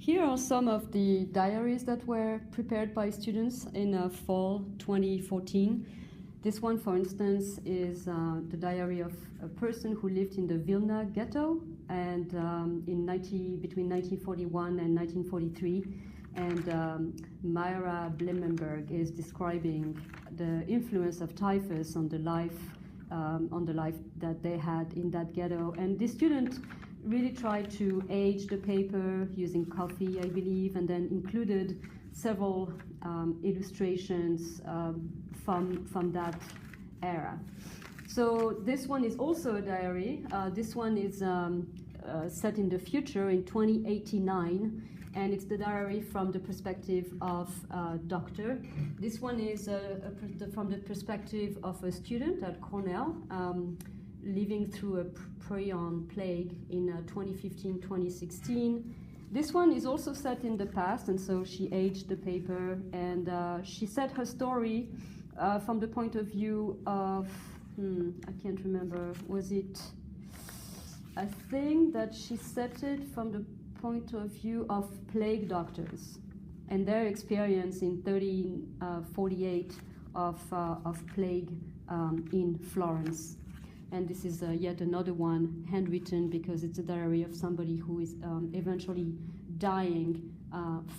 Here are some of the diaries that were prepared by students in fall 2014. This one, for instance, is the diary of a person who lived in the Vilna ghetto and between 1941 and 1943. And Myra Blimmenberg is describing the influence of typhus on the life that they had in that ghetto. And this student really tried to age the paper using coffee, I believe, and then included several illustrations from that era. So this one is also a diary. This one is set in the future in 2089, and it's the diary from the perspective of a doctor. This one is from the perspective of a student at Cornell, living through a prion plague in 2015-2016. This one is also set in the past, and so she aged the paper, and she set her story from the point of view of, I can't remember, I think that she set it from the point of view of plague doctors and their experience in 1348 of plague in Florence. And this is yet another one handwritten because it's a diary of somebody who is eventually dying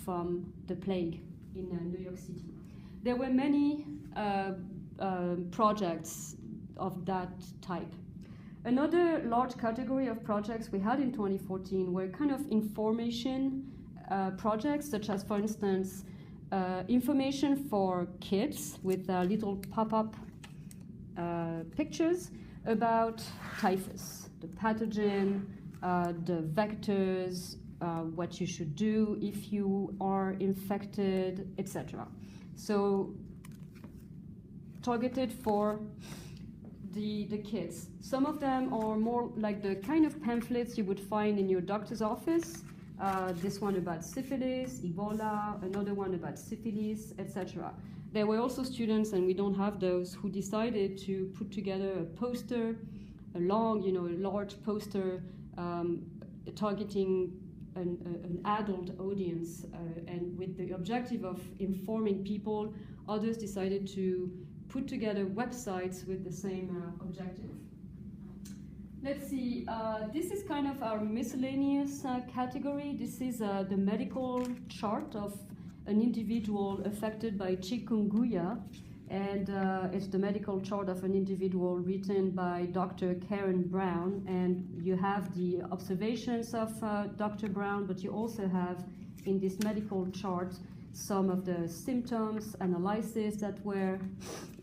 from the plague in New York City. There were many projects of that type. Another large category of projects we had in 2014 were kind of information projects, such as, for instance, information for kids with little pop-up pictures about typhus, the pathogen, the vectors, what you should do if you are infected, etc. So targeted for the kids. Some of them are more like the kind of pamphlets you would find in your doctor's office. This one about syphilis, Ebola, another one about syphilis, etc. There were also students, and we don't have those, who decided to put together a poster, a large poster targeting an adult audience, and with the objective of informing people. Others decided to put together websites with the same objective. Let's see, this is kind of our miscellaneous category. This is the medical chart of an individual affected by chikungunya, and it's the medical chart of an individual written by Dr. Karen Brown, and you have the observations of Dr. Brown, but you also have in this medical chart some of the symptoms, analysis that were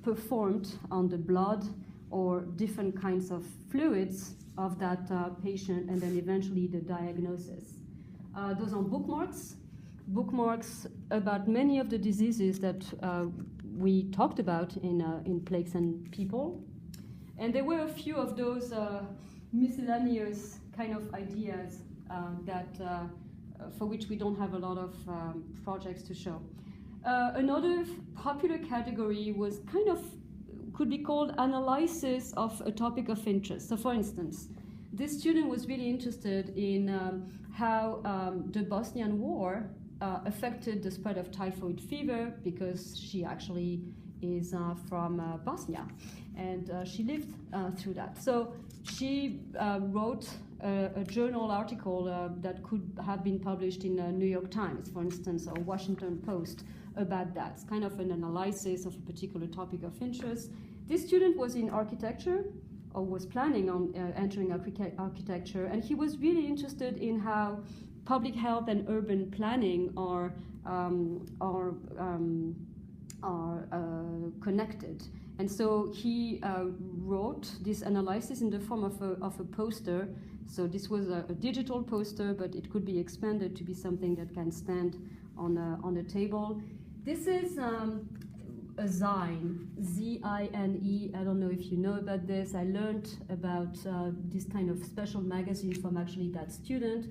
performed on the blood or different kinds of fluids of that patient, and then eventually the diagnosis. Those are bookmarks about many of the diseases that we talked about in Plagues and People. And there were a few of those miscellaneous kind of ideas for which we don't have a lot of projects to show. Another popular category was could be called analysis of a topic of interest. So for instance, this student was really interested in how the Bosnian War affected the spread of typhoid fever, because she actually is from Bosnia, and she lived through that. So she wrote a journal article that could have been published in New York Times, for instance, or Washington Post about that. It's kind of an analysis of a particular topic of interest. This student was in architecture, or was planning on entering architecture, and he was really interested in how public health and urban planning are connected. And so he wrote this analysis in the form of a poster. So this was a digital poster, but it could be expanded to be something that can stand on a table. This is a zine, Z-I-N-E. I don't know if you know about this. I learned about this kind of special magazine from actually that student.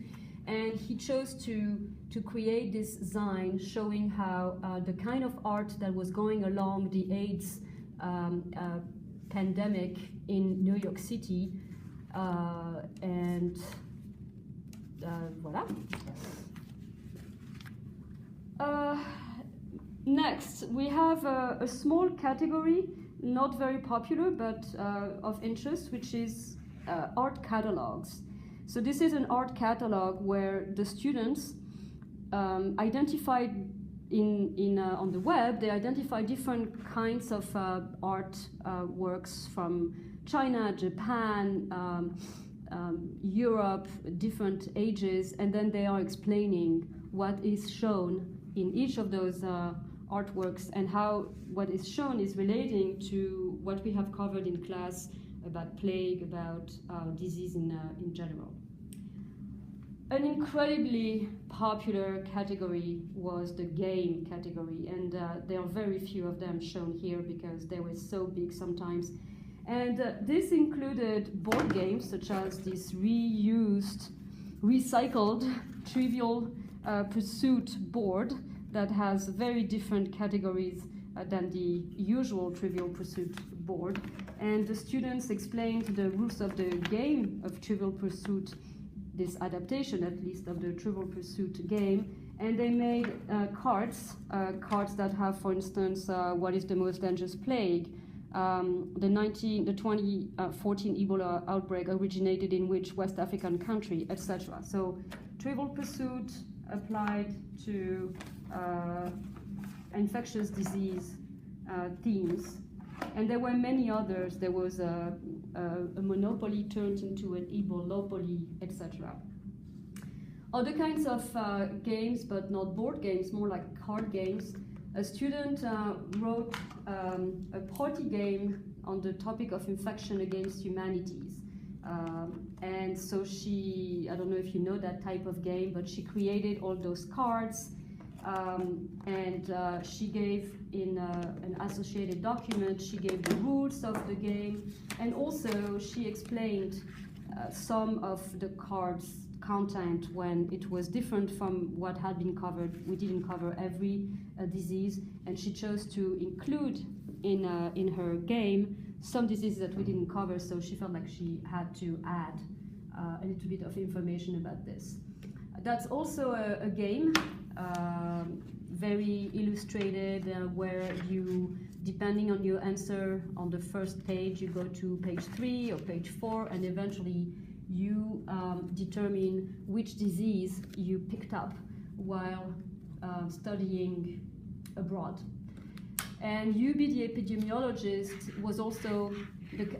And he chose to create this zine showing how the kind of art that was going along the AIDS pandemic in New York City, and voila. Next, we have a small category, not very popular, but of interest, which is art catalogs. So this is an art catalog where the students identified on the web, they identify different kinds of art works from China, Japan, Europe, different ages, and then they are explaining what is shown in each of those artworks and how what is shown is relating to what we have covered in class about plague, about disease in general. An incredibly popular category was the game category, and there are very few of them shown here because they were so big sometimes. And this included board games such as this reused, recycled Trivial Pursuit board that has very different categories than the usual Trivial Pursuit board. And the students explained the rules of the game of Trivial Pursuit, this adaptation at least of the Trivial Pursuit game, and they made cards that have, for instance, what is the most dangerous plague, the 2014 Ebola outbreak originated in which West African country, etc. So Trivial Pursuit applied to infectious disease themes. And there were many others. There was a Monopoly turned into an Ebolopoly, etc. Other kinds of games, but not board games, more like card games. A student wrote a party game on the topic of infection against humanities. And so she, I don't know if you know that type of game, but she created all those cards. And she gave in an associated document, she gave the rules of the game, and also she explained some of the cards' content when it was different from what had been covered. We didn't cover every disease, and she chose to include in her game some diseases that we didn't cover, so she felt like she had to add a little bit of information about this. That's also a game, very illustrated, where you, depending on your answer on the first page, you go to page 3 or page 4, and eventually you determine which disease you picked up while studying abroad. And You Be the Epidemiologist was also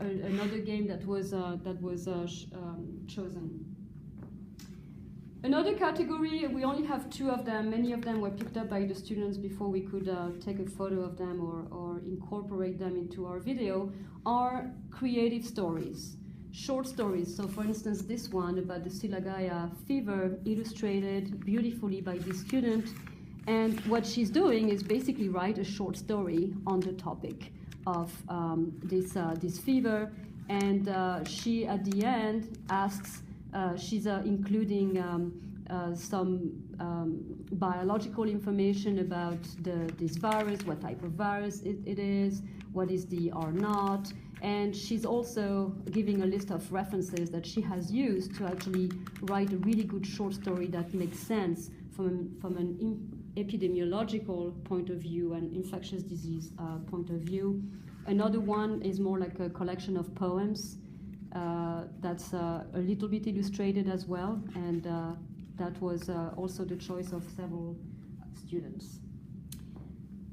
another game that was chosen. Another category, we only have 2 of them. Many of them were picked up by the students before we could take a photo of them or incorporate them into our video, are creative stories, short stories. So for instance, this one about the Silagaya fever, illustrated beautifully by this student. And what she's doing is basically write a short story on the topic of this fever. And she, at the end, asks, she's including some biological information about this virus, what type of virus it is, what is the R0, and she's also giving a list of references that she has used to actually write a really good short story that makes sense from an epidemiological point of view and infectious disease point of view. Another one is more like a collection of poems. That's a little bit illustrated as well, and that was also the choice of several students.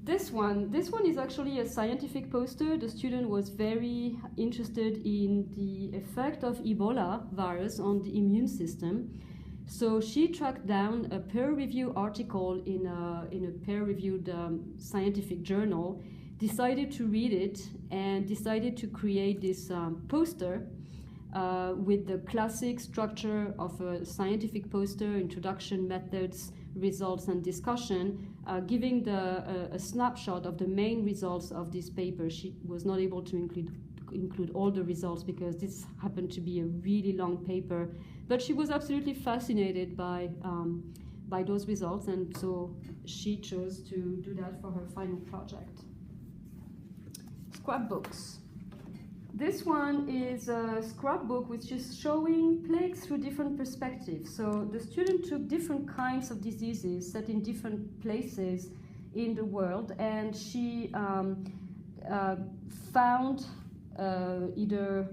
This one is actually a scientific poster. The student was very interested in the effect of Ebola virus on the immune system. So she tracked down a peer-reviewed article in a peer-reviewed scientific journal, decided to read it, and decided to create this poster with the classic structure of a scientific poster: introduction, methods, results, and discussion, giving a snapshot of the main results of this paper. She was not able to include all the results because this happened to be a really long paper, but she was absolutely fascinated by those results, and so she chose to do that for her final project. Scrapbooks. This one is a scrapbook which is showing plagues through different perspectives. So the student took different kinds of diseases set in different places in the world, and she found either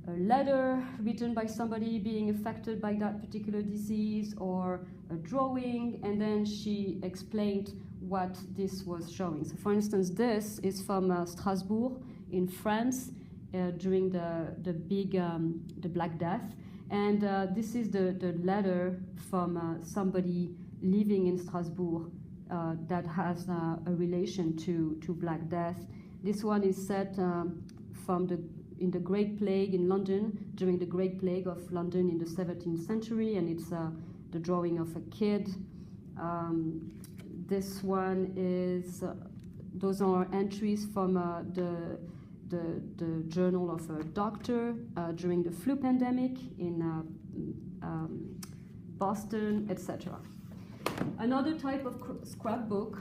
a letter written by somebody being affected by that particular disease or a drawing, and then she explained what this was showing. So for instance, this is from Strasbourg in France during the Black Death, and this is the letter from somebody living in Strasbourg that has a relation to Black Death. This one is set in the Great Plague in London, during the Great Plague of London in the 17th century, and it's the drawing of a kid. This one is, those are entries from the journal of a doctor during the flu pandemic in Boston, etc. Another type of scrapbook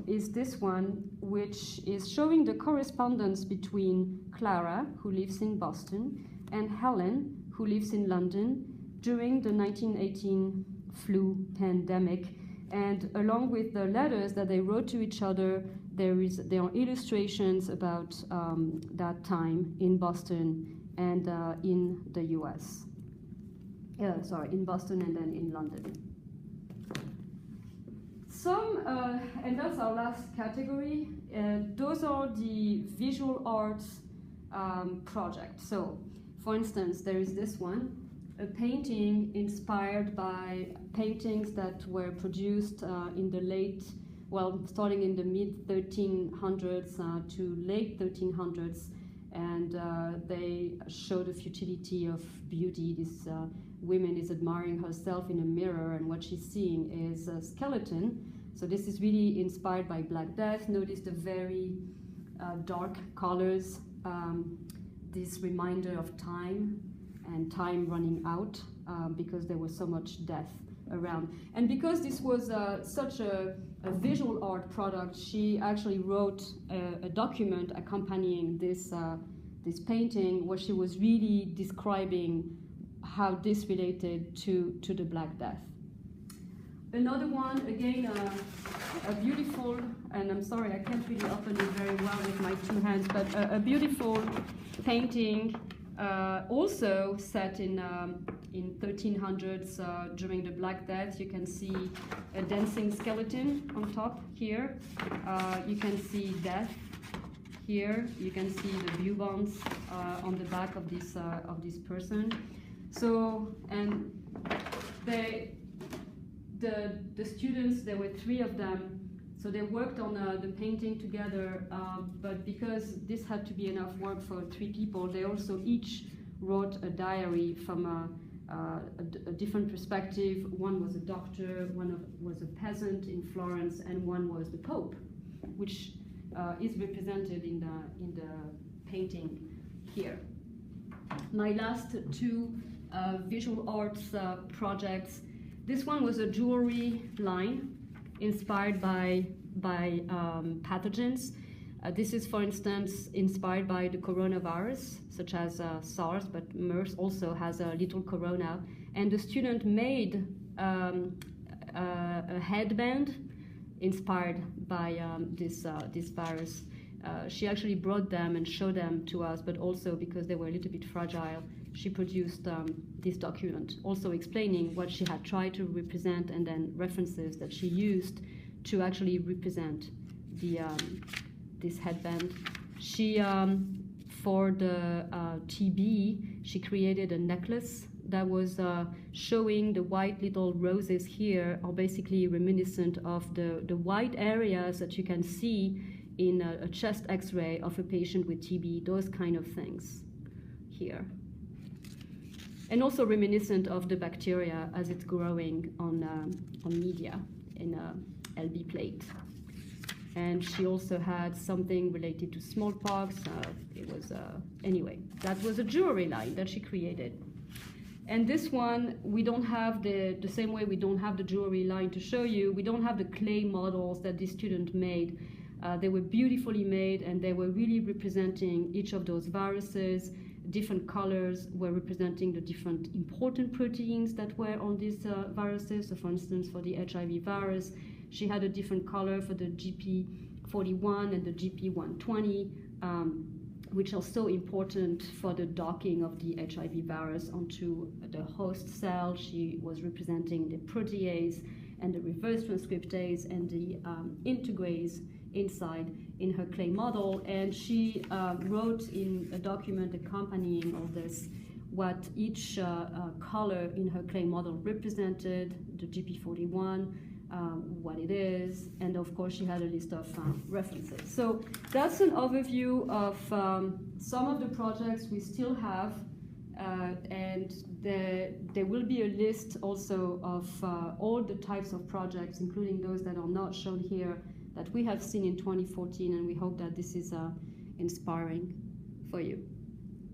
is this one, which is showing the correspondence between Clara, who lives in Boston, and Helen, who lives in London during the 1918 flu pandemic. And along with the letters that they wrote to each other, there are illustrations about that time in Boston and in the US. In Boston and then in London. And that's our last category. Those are the visual arts projects. So, for instance, there is this one, a painting inspired by paintings that were produced in the starting in the mid-1300s to late 1300s, and they show the futility of beauty. This woman is admiring herself in a mirror, and what she's seeing is a skeleton. So this is really inspired by Black Death. Notice the very dark colors, this reminder of time and time running out because there was so much death around. And because this was such a visual art product, she actually wrote a document accompanying this painting where she was really describing how this related to the Black Death. Another one, again, a beautiful, and I'm sorry, I can't really open it very well with my two hands, but a beautiful painting, also set in 1300s during the Black Death. You can see a dancing skeleton on top here. You can see death here. You can see the bubons on the back of this person. So, and the students, there were 3 of them, so they worked on the painting together, but because this had to be enough work for 3 people, they also each wrote a diary from a different perspective. One was a doctor, one was a peasant in Florence, and one was the Pope, which is represented in the painting here. My last 2 visual arts projects. This one was a jewelry line inspired by pathogens. This is, for instance, inspired by the coronavirus, such as SARS, but MERS also has a little corona. And the student made a headband inspired by this virus. She actually brought them and showed them to us, but also because they were a little bit fragile, she produced this document, also explaining what she had tried to represent and then references that she used to actually represent this headband. She, for the TB, she created a necklace that was showing the white little roses here are basically reminiscent of the white areas that you can see in a chest x-ray of a patient with TB, those kind of things here. And also reminiscent of the bacteria as it's growing on media in a LB plate. And she also had something related to smallpox. Anyway, that was a jewelry line that she created. And this one, we don't have the same way we don't have the jewelry line to show you, we don't have the clay models that this student made. They were beautifully made, and they were really representing each of those viruses. Different colors were representing the different important proteins that were on these viruses. So for instance, for the HIV virus, she had a different color for the GP41 and the GP120, which are so important for the docking of the HIV virus onto the host cell. She was representing the protease and the reverse transcriptase and the integrase inside in her clay model. And she wrote in a document accompanying all this what each color in her clay model represented, the GP41, what it is, and of course she had a list of references. So that's an overview of some of the projects we still have, and there will be a list also of all the types of projects, including those that are not shown here, that we have seen in 2014, and we hope that this is inspiring for you.